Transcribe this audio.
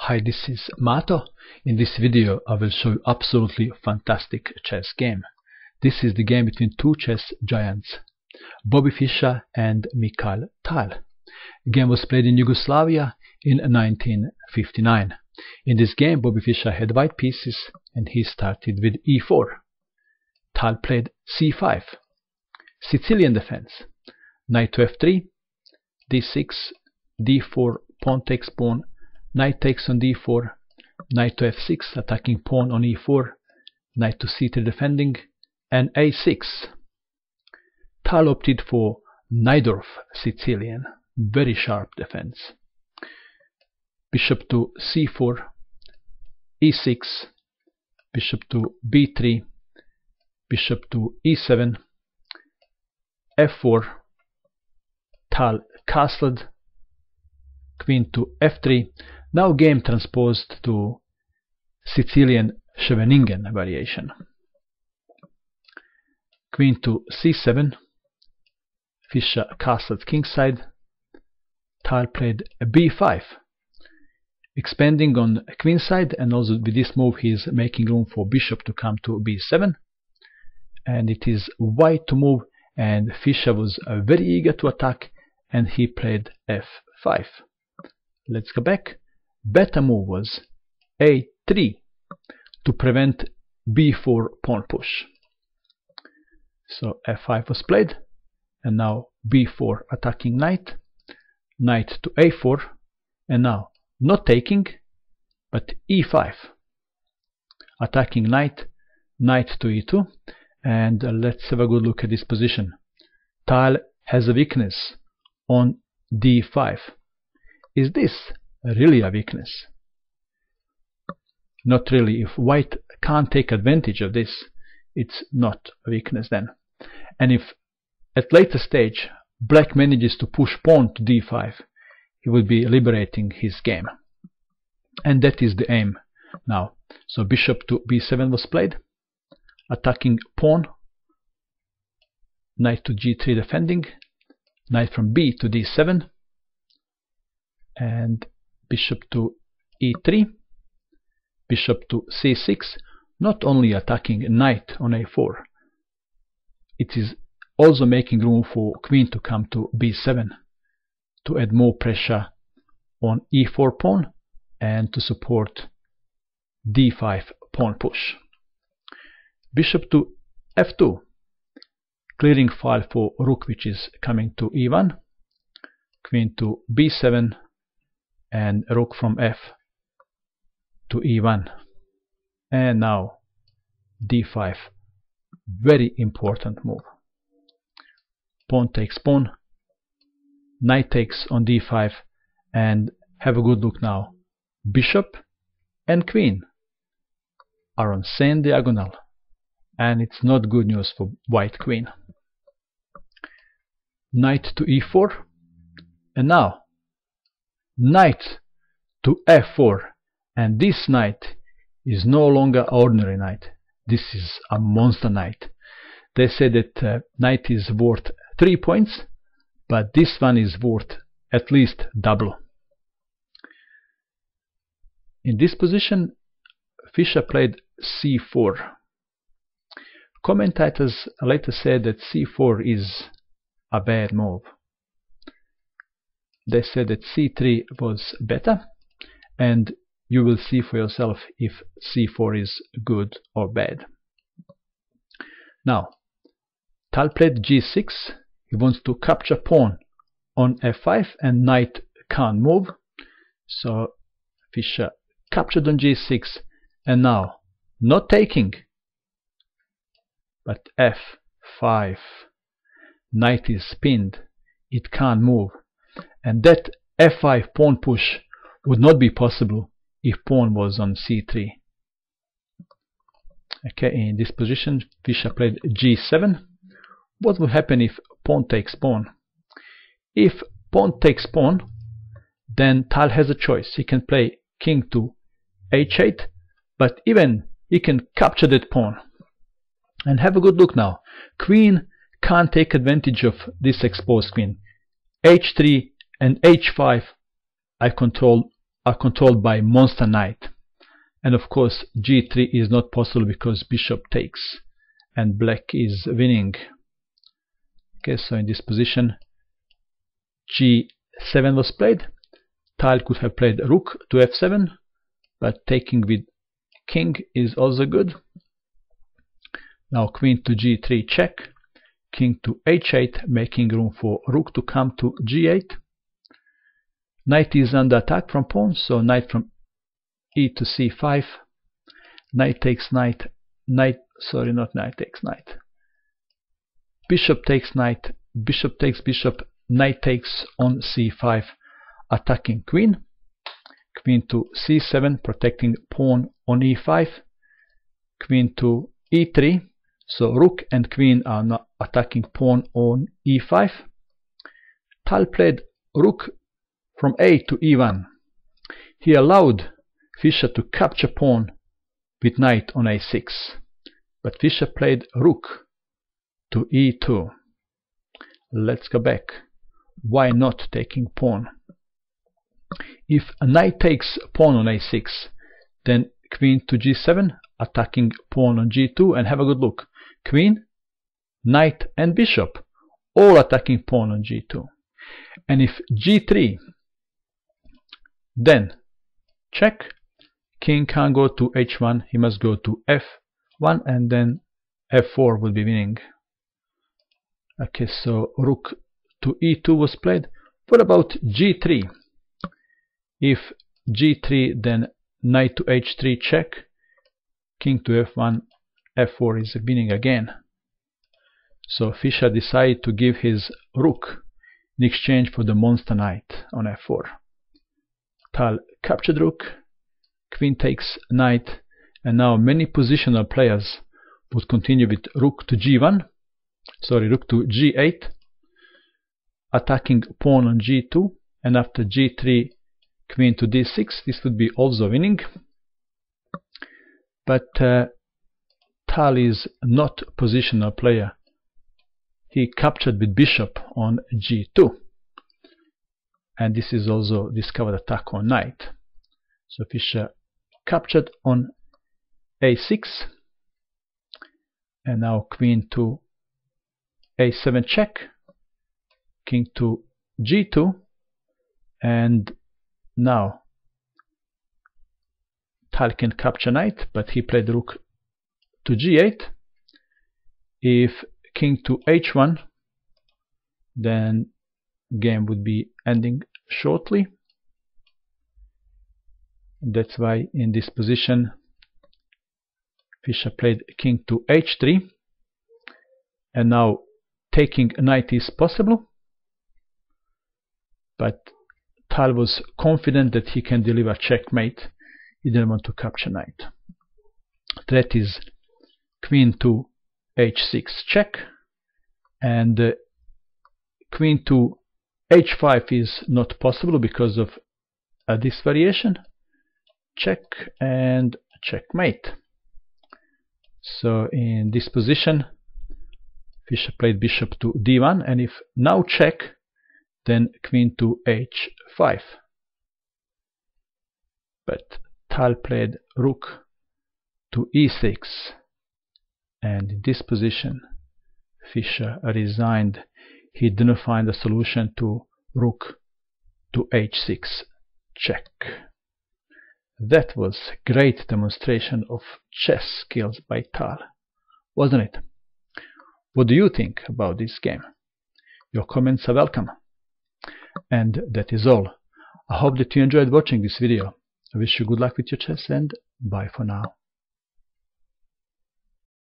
Hi, this is Mato. In this video I will show you absolutely fantastic chess game. This is the game between two chess giants, Bobby Fischer and Mikhail. The game was played in Yugoslavia in 1959. In this game Bobby Fischer had white pieces and he started with e4. Tal played c5, Sicilian defense, knight to f3, d6, d4, pawn takes pawn, knight takes on d4, knight to f6, attacking pawn on e4, knight to c3 defending, and a6. Tal opted for Najdorf Sicilian, very sharp defense. Bishop to c4, e6, bishop to b3, bishop to e7, f4, Tal castled, queen to f3. Now game transposed to Sicilian Scheveningen variation. Queen to c7, Fischer castled kingside, Tal played b5, expanding on queenside, and also with this move he is making room for bishop to come to b7, and it is white to move, and Fischer was very eager to attack and he played f5. Let's go back. Better move was a3 to prevent b4 pawn push. So f5 was played, and now b4 attacking knight, knight to a4, and now not taking but e5, attacking knight, knight to e2, and let's have a good look at this position. Tal has a weakness on d5. Is this really a weakness? Not really. If white can't take advantage of this, it's not a weakness then. And if at later stage black manages to push pawn to d5, he will be liberating his game, and that is the aim now. So bishop to b7 was played, attacking pawn, knight to g3 defending, knight from b to d7, and bishop to e3, bishop to c6, not only attacking knight on a4, it is also making room for queen to come to b7 to add more pressure on e4 pawn and to support d5 pawn push. Bishop to f2, clearing file for rook which is coming to e1, queen to b7, and rook from f to e1, and now d5, very important move. Pawn takes pawn, knight takes on d5, and have a good look now. Bishop and queen are on same diagonal, and it's not good news for white queen. Knight to e4, and now knight to f4, and this knight is no longer ordinary knight. This is a monster knight. They say that knight is worth 3 points, but this one is worth at least double. In this position Fischer played c4. Commentators later said that c4 is a bad move. They said that c3 was better, and you will see for yourself if c4 is good or bad. Now Tal played g6. He wants to capture pawn on f5, and knight can't move, so Fischer captured on g6, and now not taking but f5. Knight is pinned, it can't move, and that f5 pawn push would not be possible if pawn was on c3. Okay, in this position Fischer played g7. What will happen if pawn takes pawn? If pawn takes pawn, then Tal has a choice. He can play king to h8, but even he can capture that pawn. And have a good look now. Queen can't take advantage of this exposed queen. h3 and h5 I control are controlled by monster knight. And of course g3 is not possible because bishop takes and black is winning. Okay, so in this position g7 was played. Tal could have played rook to f7, but taking with king is also good. Now queen to g3 check, king to h8, making room for rook to come to g8. Knight is under attack from pawn, so knight from e to c5. Knight takes knight, sorry, not knight takes knight. Bishop takes knight, bishop takes bishop, knight takes on c5, attacking queen. Queen to c7, protecting pawn on e5. Queen to e3, so rook and queen are not attacking pawn on e5. Tal played rook from a to e1. He allowed Fischer to capture pawn with knight on a6, but Fischer played rook to e2. Let's go back. Why not taking pawn? If a knight takes pawn on a6, then queen to g7, attacking pawn on g2, and have a good look. Queen, knight and bishop all attacking pawn on g2. And if g3, then check. King can't go to h1, he must go to f1, and then f4 will be winning. Okay, so rook to e2 was played. What about g3? If g3, then knight to h3 check, king to f1, f4 is winning again. So Fischer decided to give his rook in exchange for the monster knight on f4. Tal captured rook, queen takes knight, and now many positional players would continue with rook to g1, sorry, rook to g8, attacking pawn on g2, and after g3, queen to d6. This would be also winning. But Tal is not a positional player. He captured with bishop on g2, and this is also discovered attack on knight. So Fischer captured on a6, and now queen to a7 check, king to g2, and now Tal can capture knight, but he played rook to g8. If king to h1, then game would be ending shortly. That's why in this position Fischer played king to h3, and now taking knight is possible, but Tal was confident that he can deliver checkmate. He didn't want to capture knight. Threat is queen to h6 check, and queen to h5 is not possible because of this variation. Check and checkmate. So in this position Fischer played bishop to d1, and if now check, then queen to h5. But Tal played rook to e6, and in this position Fischer resigned. He didn't find a solution to rook to h6 check. That was a great demonstration of chess skills by Tal, wasn't it? What do you think about this game? Your comments are welcome. And that is all. I hope that you enjoyed watching this video. I wish you good luck with your chess, and bye for now.